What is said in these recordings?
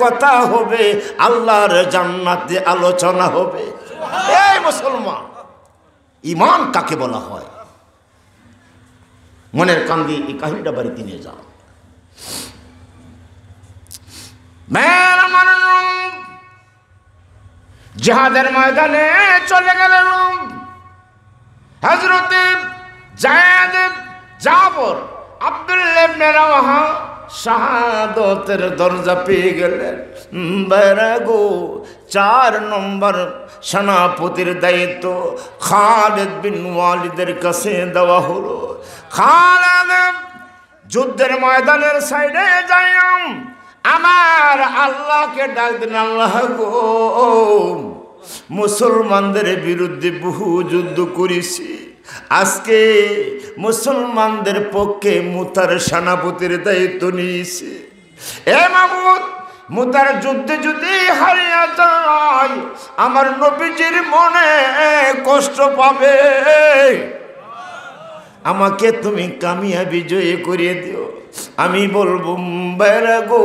কথা হবে, আল্লাহর জান্নাতে আলোচনা হবে। এই মুসলমান, ঈমান কাকে বলা হয়? মনের কান্দি এই কাহিনীটা বাড়িতে নিয়ে যাও। জিহাদের ময়দানে চলে গেলেন হযরত যায়েদ জাফর আব্দুল্লাহ ইবনে রাওয়াহা, শাহাদাতের দরজা পেয়ে গেলেন। বেরাগো 4 নম্বর সেনাপতির দায়িত্ব খালিদ বিন ওয়ালিদের কাছে দেওয়া হলো। খালিদ যুদ্ধের ময়দানের সাইডে যাইম, আমার আল্লাহকে ডাক দেন, আল্লাহ গো, মুসলমানদের বিরুদ্ধে বহু যুদ্ধ করেছি, আজকে মুসলমানদের পক্ষে মুতার সেনাপতির দায়িত্ব নিয়েছি। এ মাবুদ, মুতার যুদ্ধে যদি হারিয়ে যায় আমার নবীজির মনে কষ্ট পাবে, আমাকে তুমি কামিয়াবি জয় করিয়ে দিও। আমি বলবো বেরাগো,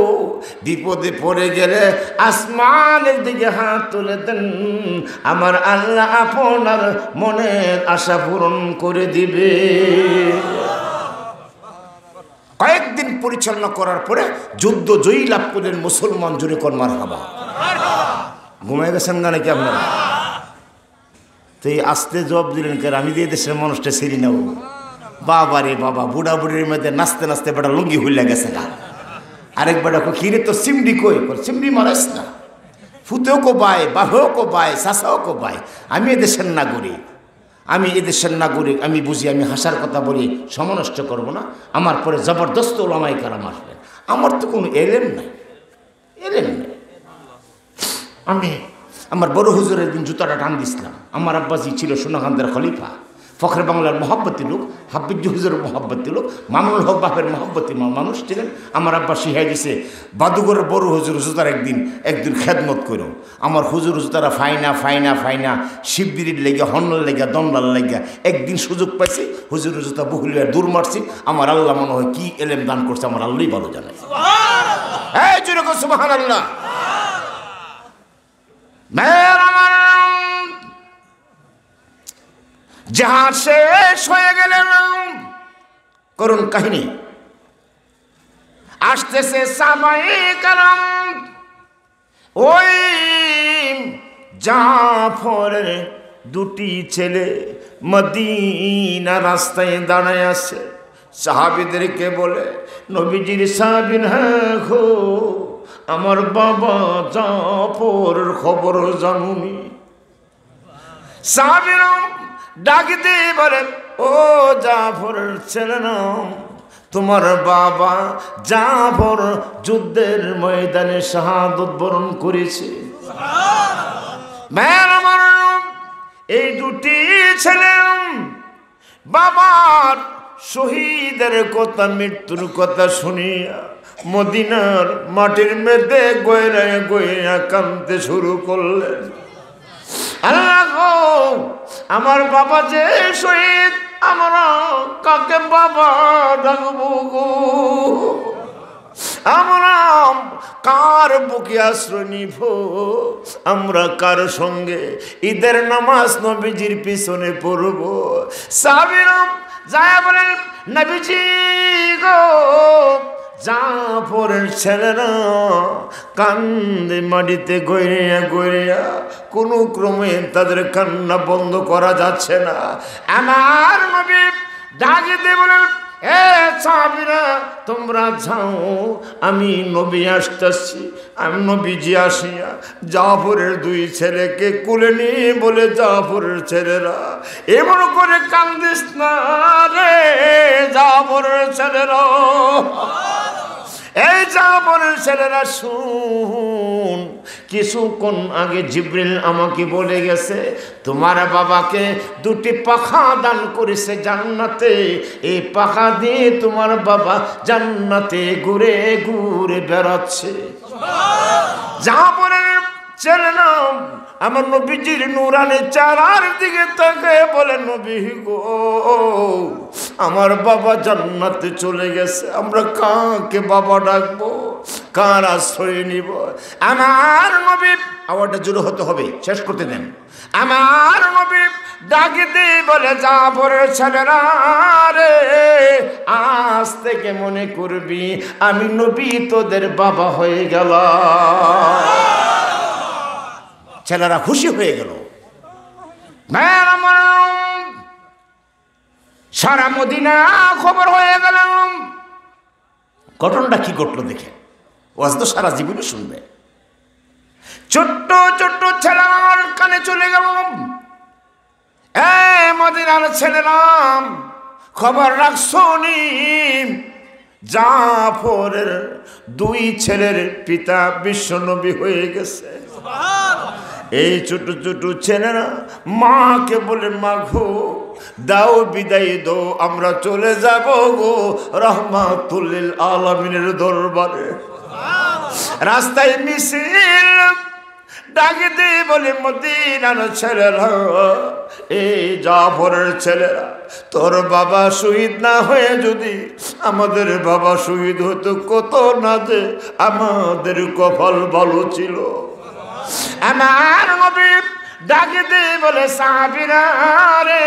বিপদে পড়ে গেলে আসমানের দিকে হাত তুলে দেন, আমার আল্লাহ আপনার মনের আশা পূরণ করে দিবে। কয়েকদিন পরিচালনা করার পরে যুদ্ধ জয়ী লাভ করলেন মুসলমান। জুড়ে কর মারহাবা। ঘুমাই গেছেন না নাকি আপনারা? তো এই আস্তে জবাব দিলেন কেন? আমি দিয়ে দেশের মানুষটা সেরি নেব। বাবা রে বাবা, বুড়া বুড়ির মধ্যে নাচতে নাচতে বেটা লুঙ্গি হইলে গেছে গা। আরেক বেটা খিরে তো সিমডি কই, সিমডি মারাস না। ফুতেও কো বাই, বাহেও কো বাই, শাসাও কো বাই। আমি এদেশের নাগরিক, আমি এদেশের নাগরিক, আমি বুঝি। আমি হাসার কথা বলি, সমনষ্ট করবো না। আমার পরে জবরদস্ত ওলামায়ে কেরাম আসবেন, আমার তো কোনো এলেম নাই, এলেম নাই। আমি আমার বড় হুজুরের দিন জুতাটা টান দিছিলাম। আমার আব্বাজি ছিল সোনাকান্দের খলিফা, ফখরে বাংলার মহব্বতী লোক, হাফিজ হুজুরের মহব্বতী লোক, মামুনুল হক বাপের মহব্বতী মানুষ ছিলেন। আমার আব্বা শিখাই দিছে, বাদুগরের বড় হুজুর জুতার একদিন খেদমত করো। আমার হুজুর জুতারা ফাইনা ফাইনা ফাইনা শিবদিরির লেগে, হন্নর লেগে, দমলার লেগে একদিন সুযোগ পাইছি, হুজুর জুতা বহুলিয়া দূর মারছি। আমার আল্লাহ মনে হয় কি এলেম দান করছে, আমার আল্লাহই ভালো জানে। এই জোরে কর সুবহানাল্লাহ। জাহাজ শেষ হয়ে গেলেন, করুন কাহিনী। আসতেছে সাহাবায়ে কেরাম, ওই জাফরের 2টি ছেলে মদিনা রাস্তায় দাঁড়ায় আছে। সাহাবীদেরকে বলে, নবীজির সাহাবী হো, আমার বাবা জাফরের খবর জানুনি। সাহাবীরা ডাকতে বলে, ও জাফরের ছেলে না, তোমার বাবা জাফর যুদ্ধের ময়দানে শাহাদত বরণ করেছে। এই 2টি ছেলে বাবার শহীদের কথা, মৃত্যুর কথা শুনিয়া মদিনার মাটির মধ্যে গয়রা গয়রা কাঁদতে শুরু করলেন। আল্লাহ গো, আমার বাবা যে শহীদ, আমরা কাকে বাবা ডাকবো গো? আমরা কার বুকে আশ্রয় নিব? আমরা কার সঙ্গে ঈদের নামাজ নবীজির পিছনে পড়ব? সাহাবীরা যায় বলেন, নবীজি গো, জাফরের ছেলেরা কান্দে মাটিতে গড়িয়া গড়িয়া, কোনো ক্রমে তাদের কান্না বন্ধ করা যাচ্ছে না। আমার নবী ডাকতে বলেন, এ সাহাবীরা তোমরা যাও, আমি নবী আসতেছি। আমি নবীজি আসিয়া জাফরের 2 ছেলেকে কুলে নিয়ে বলে, জাফরের ছেলেরা এমন করে কান্দিস না রে, জাফরের ছেলেরা, এই জাফরের ছেলেরা শুন, কিছুক্ষণ আগে জিবরিল আমাকে বলে গেছে, তোমার বাবাকে 2টি পাখা দান করেছে জান্নাতে। এই পাখা দিয়ে তোমার বাবা জান্নাতে ঘুরে ঘুরে বেড়াচ্ছে। জাফরের ছেলেরা আমার নবীজির নূরানি চেহারার দিকে তাকিয়ে বলে, নবী গো, আমার বাবা জান্নাতে চলে গেছে, আমরা কাকে বাবা ডাকবো, কার আশ্রয় নিব? আমার নবী, আওয়াজটা জোরে হতে হবে, শেষ করতে দেন। আমার নবী ডাকে দিয়ে বলে, জাফরের ছেলেরা রে, আজ থেকে মনে করবি আমি নবী তোদের বাবা হয়ে গেলাম। ছেলেরা খুশি হয়ে গেল। সারা মদিনা খবর হয়ে গেল। ঘটনাটা কি ঘটলো দেখে, ওয়াজ তো সারা জীবনে শুনবে। ছোট্ট ছোট্ট ছেলেরার কানে চলে গেল, এ মদিনার ছেলেরা, খবর রাখছো নি, জাফরের 2 ছেলের পিতা বিশ্বনবী হয়ে গেছে। এই ছোট ছোট ছেলেরা মাকে বলে, মা গো, দাও বিদায় দাও, আমরা চলে যাব গো রাহমাতুল লিল আলামিনের দরবারে। রাস্তায় মিছিল ডাকে দিয়ে বলে, মদিনার ছেলেরা, এই জাফরের ছেলেরা, তোর বাবা শহীদ না হয়ে যদি আমাদের বাবা শহীদ হতো, কত না যে আমাদের কপাল ভালো ছিল। আমার নবী ডাকে দিয়ে বলে, সাহাবীরা রে,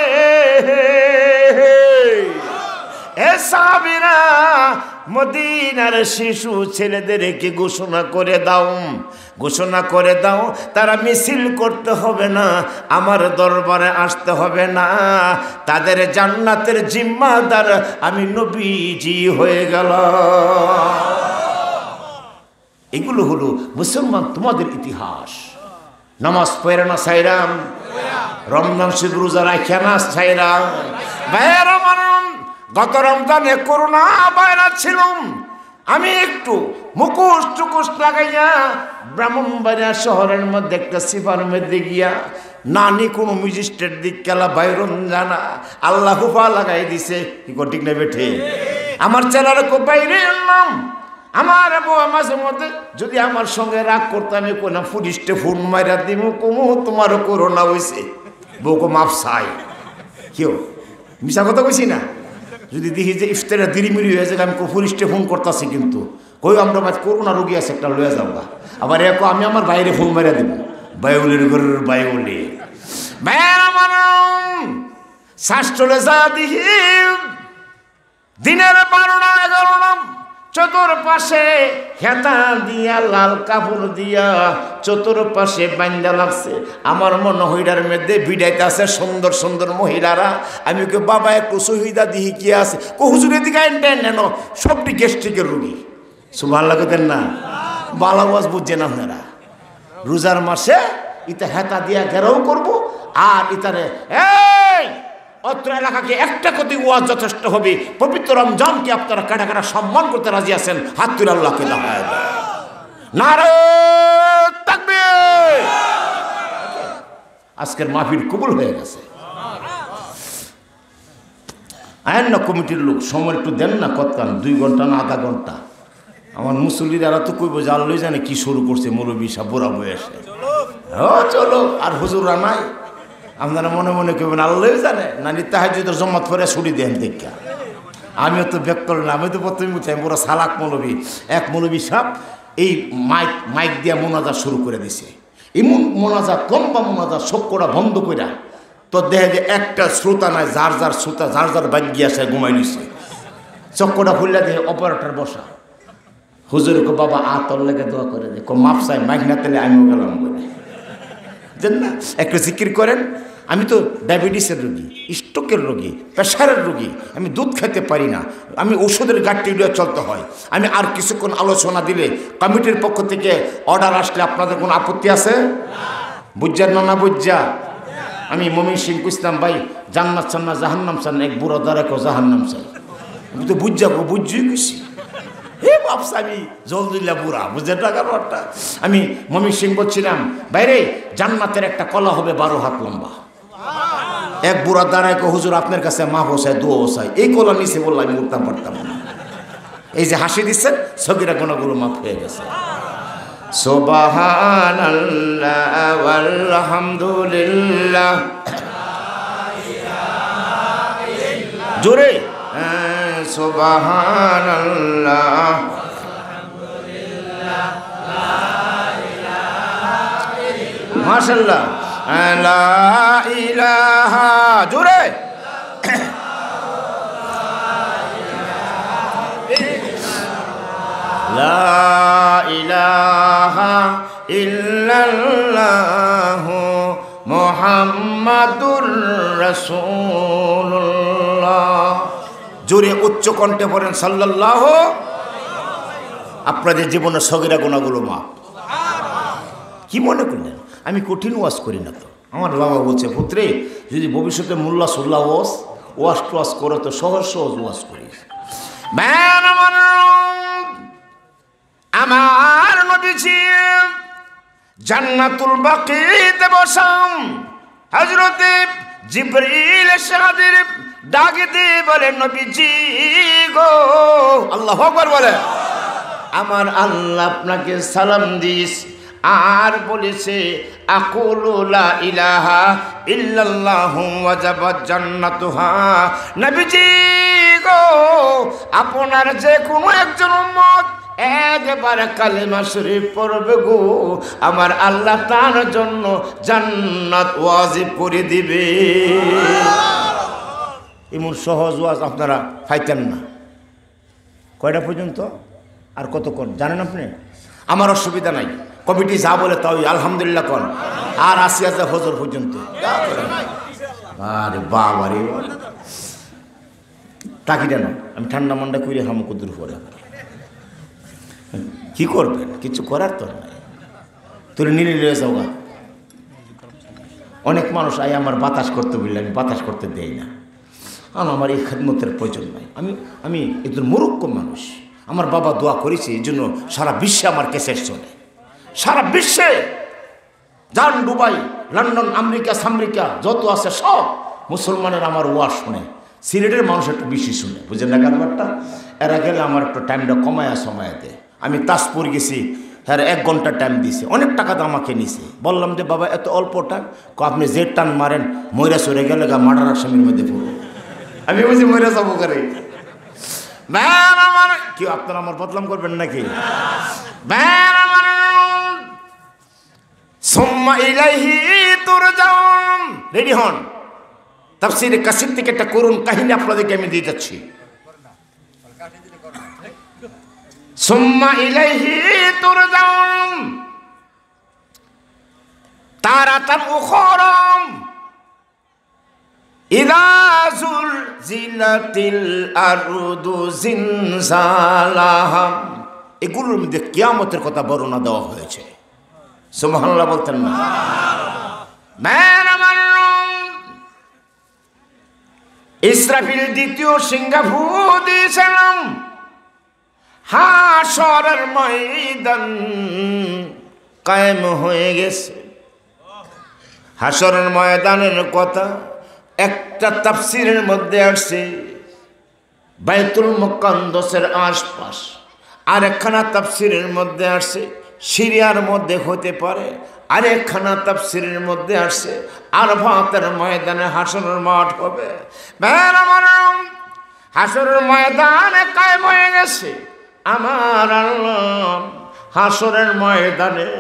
এ সাহাবীরা, মদিনার শিশু ছেলেদেরকে ঘোষণা করে দাও, ঘোষণা করে দাও, তারা মিছিল করতে হবে না, আমার দরবারে আসতে হবে না, তাদের জান্নাতের জিম্মাদার আমি নবীজি হয়ে গেলাম। এগুলো হলো মুসলমান তোমাদের ইতিহাস। নামাজ পড়ে না সাইরাম, রমজান শরীফ রোজা রাখিয়া না সাইরাম। ভাইয়েরা মানম, গত রমজানে করোনা ভাইরাস ছিল, আমি একটু মুখোশ টুকুশ লাগাইয়া ব্রাহ্মণবাড়িয়া শহরের মধ্যে একটা সিফার মধ্যে গিয়া নানি কোনো ম্যাজিস্ট্রেট দিক খেলা বাইরন জানা আল্লাহ হুফা লাগাই দিছে। কি ঠিক না বেঠে? আমার ছেলেরা খুব বাইরে এলাম। আমার বউ মাঝে মধ্যে যদি আমার সঙ্গে রাগ করতো, আমি কোনো পুলিশে ফোন মাইরা দিব, কমু তোমারও করোনা হয়েছে, বউকে মাফ চাই। কেউ মিশা কথা কইছি না? যদি দেখি যে ইফতারে দিরিমিরি হয়ে যায়, আমি পুলিশে ফোন করতেছি, কিন্তু কই আমরা মাঝে করোনা রোগী আছে, একটা লয়ে যাও গা। আবার এক আমি আমার বাইরে ফোন মাইরা দেবো, বায়ুলের ঘরের বায়ুলে আমার শ্বাস চলে যা দিহি দিনের 12টা 11টা, চতুর্পাশে হেতা দিয়া লাল কাপড় দিয়া চতুর্পাশে বান্ধা লাগছে। আমার মনে হইডার মধ্যে ভিড়াইতে আছে সুন্দর সুন্দর মহিলারা। আমি কে বাবা একটু সুবিধা দিহি কি আছে, হুজুরের দিকে নেন, সবটি গ্যাস্ট্রিকের রোগী। সুবহানাল্লাহ দেন না, বালা ওয়াজ বুঝছেন আপনারা? রোজার মাসে ইটা হেতা দিয়া ঘেরাও করবো, আর ইতারে এই অত্র এলাকাকে একটা কোটি ওয়াজ যথেষ্ট হবে। পবিত্র রমজানকে আপনারা কাটা কাটা সম্মান করতে রাজি আছেন, হাত তুলে আল্লাহকে দাঁড়ায় দেয়। নারে তাকবীর! আজকের মাহফিল কবুল হয়ে গেছে। আইন না কমিটির লোক, সময় একটু দেন না, কতক্ষণ 2 ঘন্টা না আধা ঘন্টা? আমার মুসল্লিরা তো কইব যে আল্লাহ জানে কি শুরু করছে, মৌলবী সাহেব বুড়া বয়সে। ও চলো, আর হুজুররা নাই, আপনারা মনে মনে কেবেন আল্লাহ জানে। নানি তাহাজ্জুদের জমাত পরে ছুটি দেন দেখা। আমিও তো ব্যাক করলাম, আমি তো প্রথমে উঠে পুরো সালাক মৌলবী। এক মৌলবী সাহেব এই মাইক দিয়া মোনাজাত শুরু করে দিছে। এমন মোনাজাত, লম্বা মোনাজাত, চক্ষুটা বন্ধ করে, তো দেখে যে একটা শ্রোতা নাই, যার যার শ্রোতা যার যার বাইক গিয়ে আসে ঘুমাই নিছে। চক্ষুটা খুললে দেখে অপারেটর বসা। হুজুরকে বাবা আতর লেগে দোয়া করে দে, মাপ চাই, মাইক না তেলে আমিও গেলাম বলে দেন না। একটু জিকির করেন। আমি তো ডায়াবেটিসের রোগী, স্ট্রোকের রোগী, প্রেশারের রোগী, আমি দুধ খেতে পারি না, আমি ওষুধের গাড়িটি লিয়ে চলতে হয়। আমি আর কিছুক্ষণ আলোচনা দিলে কমিটির পক্ষ থেকে অর্ডার আসলে আপনাদের কোনো আপত্তি আছে? বুঝছেন না? না বুঝা আমি মমিন সিং কুইসলাম ভাই, জান্নাত চান না জাহান্নাম চান, এক বুড়ো দ্বারা কেউ জাহান্নাম চাই। আমি তো বুঝাবো, বুঝছি গেছি। হে বাপসা, আমি জলদিল্লা বুড়া, বুঝে টাকার ব্যাপারটা। আমি মমিন সিং বলছিলাম, বাইরে জান্নাতের একটা কলা হবে 12 হাত লম্বা। এক বুড়া দাঁড়ায় কো, হুজুর আপনার কাছে মা বসায় দোয়া বসায়, এই কলা নিচে বললাম আমি উঠতাম পারতাম না। এই যে হাসি দিচ্ছেন, সগিরা গোনাগুলো মাফ হয়ে গেছে। সুবহানাল্লাহ ওয়ালহামদুলিল্লাহ জোরে সুবহানাল্লাহ মাশাআল্লাহ লা ইলাহা জোরে লা ইলাহা ইল্লাল্লাহ মুহাম্মাদুর রাসূলুল্লাহ জোরে উচ্চ কণ্ঠে পড়েন সাল্লাল্লাহু। আপনাদের জীবনের সগীরা গুনাহগুলো মাফ। কি মনে করলেন আমি কঠিন ওয়াজ করি না? তো আমার বাবা বলছে, পুত্রে যদি ভবিষ্যতে মোল্লা সোল্লা ওয়াজ টোয়াজ করো তো সহজ সহজ ওয়াজ করিস। আমার নবীজি জান্নাতুল বাকিতে বসাম, হযরতে জিবরিল এসে হাজির, ডাকে দিয়ে বলে, নবীজি গো, আল্লাহু আকবার বলে, আমার আল্লাহ আপনাকে সালাম দিস আর বলেছে আকুলু লা ইলাহা ইল্লাল্লাহু ওয়াজাবাত জান্নাতুহা। নবীজি গো, আপনার যে কোনো একজন উম্মত একবার কালেমা শরীফ পড়বে গো, আমার আল্লাহ তার জন্য জান্নাত ওয়াজিব করে দিবে। এমন সহজ ওয়াজ আপনারা পাইতেন না। কয়টা পর্যন্ত আর কতক্ষণ জানেন আপনি? আমার অসুবিধা নাই, কমিটি যা বলে তাই আলহামদুলিল্লাহ কন, আর ৮০,০০০ হজর পর্যন্ত। আরে বাবা রে, তাকিটা না, আমি ঠান্ডা মান্ডা করে হামু কুদুর পরে কি করবেন? কিছু করার তো নাই, তুই নিলে নিয়ে যাওয়া। অনেক মানুষ আই আমার বাতাস করতে বললে আমি বাতাস করতে দেই না, কারণ আমার এই খেদমতের প্রয়োজন নাই। আমি একজন মূর্খ মানুষ। আমার বাবা দোয়া করেছে, এই জন্য সারা বিশ্বে আমার কেসের চলে। সারা বিশ্বে যান, দুবাই, লন্ডন, আমেরিকা সামরিকা যত আছে সব মুসলমানের আমার ওয়াজ শুনে। সিলেটের মানুষ একটু বেশি শুনে, বুঝলেন না কারবারটা? এরা গেলে আমার একটু টাইমটা কমায়া সময়তে। আমি তাজপুর গেছি, হ্যাঁ 1 ঘন্টা টাইম দিছে, অনেক টাকা তো আমাকে নিছে। বললাম যে বাবা এত অল্প টাইম, আপনি যে টান মারেন ময়রা সরে গেলে গা মার্ডার আসামির মধ্যে পড়বো। আমি বুঝি ময়রা যাবো করে আমার কি আপনারা আমার বদলাম করবেন নাকি? সুম্মা ইলাইহি তুরজাউন। রেডি হন, তাফসীরে কাসির থেকে একটা করুন কাহিনী আপনাদেরকে আমি দিয়ে যাচ্ছি। সুম্মা ইলাইহি তুরজাউন তারাতান উখরাম ইযা যুলজিলাতিল আরদু জিনজালাহা। এগুলোর মধ্যে কিয়ামতের কথা বর্ণনা দেওয়া হয়েছে। সুবহানাল্লাহ বলতেন না? ইসরাফিল দ্বিতীয় সিংহাফু দিয়েছিলাম, হাশরের ময়দান কায়েম হয়ে গেছে। হাশরের ময়দানের কথা একটা তাফসীরের মধ্যে আসছে বাইতুল মুকাদ্দাসের আশপাশ, আর একখানা তাফসীরের মধ্যে আসছে সিরিয়ার মধ্যে হতে পারে, আর একখানা তাফসীরের মধ্যে আসছে আরাফাতের ময়দানে হাশরের মাঠ হবে। হাশরের ময়দানে কায়েম হয়ে গেছে আমার আল্লাহ। হাশরের ময়দানে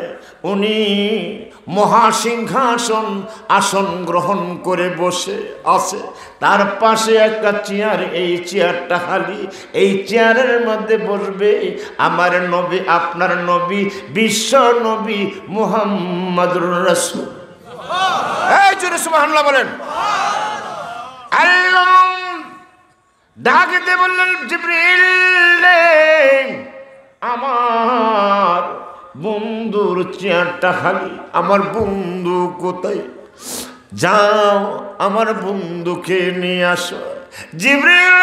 উনি মহাসিংহাসন আসন গ্রহণ করে বসে আছে, তার পাশে একটা চেয়ার, এই চেয়ারটা খালি। এই চেয়ারের মধ্যে বসবে আমার নবী, আপনার নবী, বিশ্ব নবী মুহাম্মদুর রাসূল। এই জোরে সুবহানাল্লাহ বলেন। আল্লাহ ডাকতে বললেন, জিবরিল আমার বন্ধুর চেয়ারটা খালি, আমার বন্ধু কোথায়? যাও আমার বন্ধুকে নিয়ে আসো। জিবরিল